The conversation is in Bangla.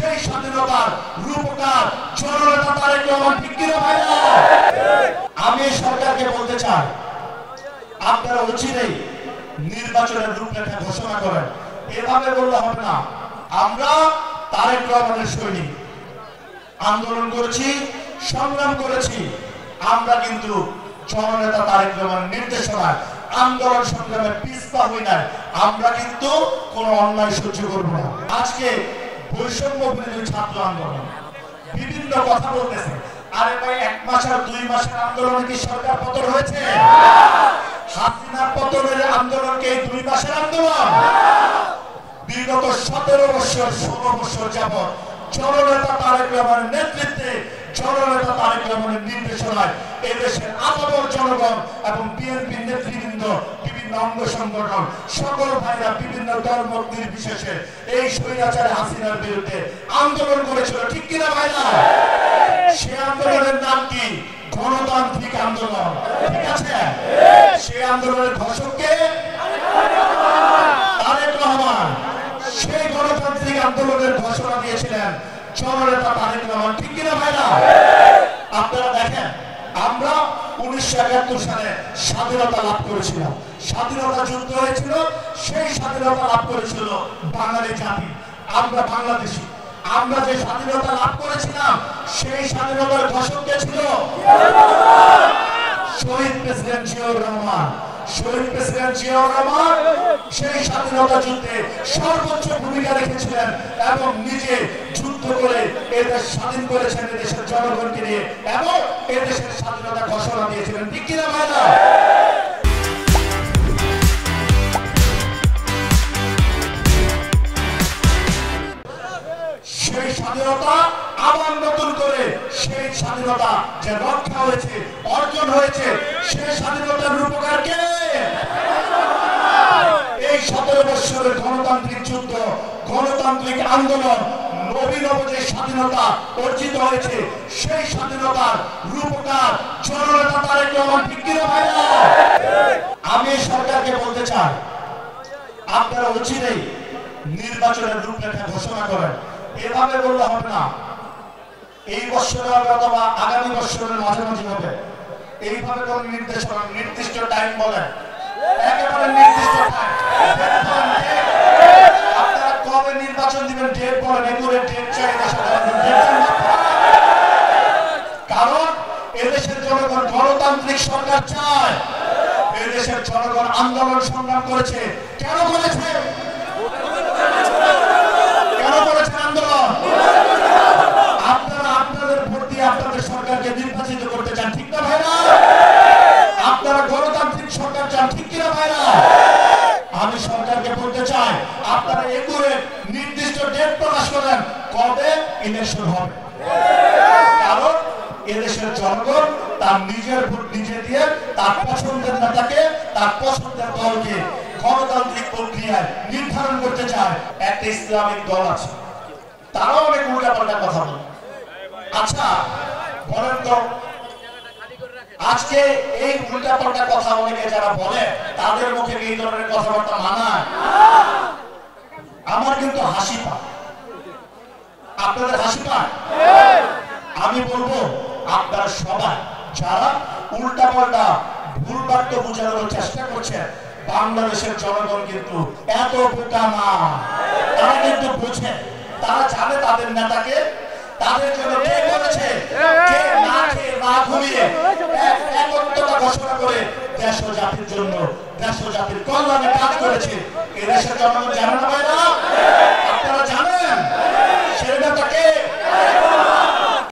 সেই স্বাধীনতার রূপকার জননেতা তারেক রহমান। ঠিক কিনা ভাইরা? আমি সরকারকে বলতে চাই, আপনারা অচিরেই নির্বাচনের রূপরেখা ঘোষণা করেন। এভাবে বললে হবে না। আমরা তারেক রহমানের সৈনিক, আন্দোলন করেছি, সংগ্রাম করেছি। আমরা কিন্তু জননেতা তারেক রহমানের নির্দেশনায় আন্দোলন সংগ্রামে পিছপা হই না। আমরা কিন্তু কোনো অন্যায় সহ্য করব না। আজকে বৈষম্য বিরোধী ছাত্র আন্দোলন বিভিন্ন কথা বলতেছে। আরে ভাই, 1 মাস আর 2 মাসের আন্দোলনে কি সরকার পতন হয়েছে? হাসিনা পতনের আন্দোলন কি 2 মাসের আন্দোলন? বিগত 17 বছর 16 বছর যাবত জননেতা তারেক রহমানের নেতৃত্বে, জননেতা তারেক রহমানের নির্দেশনায় এদেশের আপামর জনগণ এবং বিএনপি নেতৃবৃন্দ, বিভিন্ন অঙ্গ সংগঠন, সকল ভাইরা বিভিন্ন ধর্ম নির্বিশেষে এই স্বৈরাচারী হাসিনার বিরুদ্ধে আন্দোলন করেছিল। ঠিক কিনা ভাইরা? সে আন্দোলনের নাম কি? গণতান্ত্রিক আন্দোলন। ঠিক আছে? সে আন্দোলনের ঘোষককে তারেক রহমান। সেই গণতান্ত্রিক আন্দোলনের ঘোষণা দিয়েছিলেন জননেতা তারেক রহমান। ঠিক কিনা ভাইরা? আপনারা দেখেন, আমরা 1971 সালে স্বাধীনতা লাভ করেছিলাম। স্বাধীনতা যুদ্ধ হয়েছিল, সেই স্বাধীনতা লাভ করেছিল বাঙালি জাতি। আমরা বাংলাদেশি। আমরা যে স্বাধীনতা লাভ করেছিলাম, সেই স্বাধীনতার ঘোষক কে ছিল? শহীদ প্রেসিডেন্ট জিয়াউর রহমান। শহীদ প্রেসিডেন্ট জিয়াউর রহমান সেই স্বাধীনতা যুদ্ধে সর্বোচ্চ ভূমিকা রেখেছিলেন এবং নিজে যুদ্ধ করে এদেশ স্বাধীন করেছেন এদেশের জনগণকে নিয়ে, এবং এদেশের স্বাধীনতা ঘোষণা দিয়েছিলেন। ঠিক কিনা ভাইরা? সেই স্বাধীনতা আবার নতুন করে, সেই স্বাধীনতা যে রক্ষা হয়েছে, অর্জন হয়েছে, সেই স্বাধীনতার রূপকার কে? এই 17 বছরের গণতান্ত্রিক যুদ্ধ, গণতান্ত্রিক আন্দোলন, অভিনব যে স্বাধীনতা অর্জিত হয়েছে, সেই স্বাধীনতার রূপকার জননেতা তারেক রহমান। ঠিক কিনা ভাইরা? আমি সরকারকে বলতে চাই, আপনারা অচিরেই নির্বাচনের রূপরেখা ঘোষণা করেন। এভাবে বললে হবে না। এই বছরে হবে অথবা আগামী বছরের মাঝামাঝি হবে। এইভাবে কোন নির্দেশনা, নির্দিষ্ট টাইম বলেন, একেবারে নির্দিষ্ট টাইম। আপনারা কবে নির্বাচন দিবেন ডেট বলেন, এগুলো ডেট চাই। কারণ এদেশের জনগণ গণতান্ত্রিক সরকার চায়। এদেশের জনগণ আন্দোলন সংগ্রাম করেছে। কেন করেছে? আন্দোলন আপনারা আপনাদের ভোট দিয়ে আপনাদের সরকারকে নির্বাচিত করতে চান। ঠিক না ভাইরা? আপনারা গণতান্ত্রিক সরকার চান। ঠিক কিনা ভাইরা? আমি সরকারকে বলতে চাই, আপনারা এগুলো নির্দিষ্ট ডেট প্রকাশ করেন কবে ইলেকশন হবে। কারণ এদেশের জনগণ তার নিজের ভোট নিজে দিয়ে তার পছন্দের নেতাকে, তার পছন্দের দলকে গণতান্ত্রিক প্রক্রিয়ায় নির্ধারণ করতে চায়। একটা ইসলামিক দল আছে, তারাও অনেক উল্টাপাল্টা কথা বলে। আচ্ছা বলেন তো, আজকে এই উল্টাপাল্টা কথা অনেকে যারা বলে, তাদের মুখে এই ধরনের কথাবার্তা মানায়? আমার কিন্তু হাসি পায়। আপনাদের হাসি পায়? আমি বলবো, আপনারা সবাই যারা উল্টাপাল্টা ভুল বাক্য বোঝানোর চেষ্টা করছেন, বাংলাদেশের জনগণ কিন্তু এত বোকা না। তারা কিন্তু বোঝে, তারা জানে তাদের নেতাকে, তাদের জন্য কে করেছে, কে না খেয়ে না ঘুমিয়ে একত্রতা ঘোষণা করে দেশ ও জাতির জন্য, দেশ ও জাতির কল্যাণে কাজ করেছে। এদেশের জনগণ জানে না ভাইরা?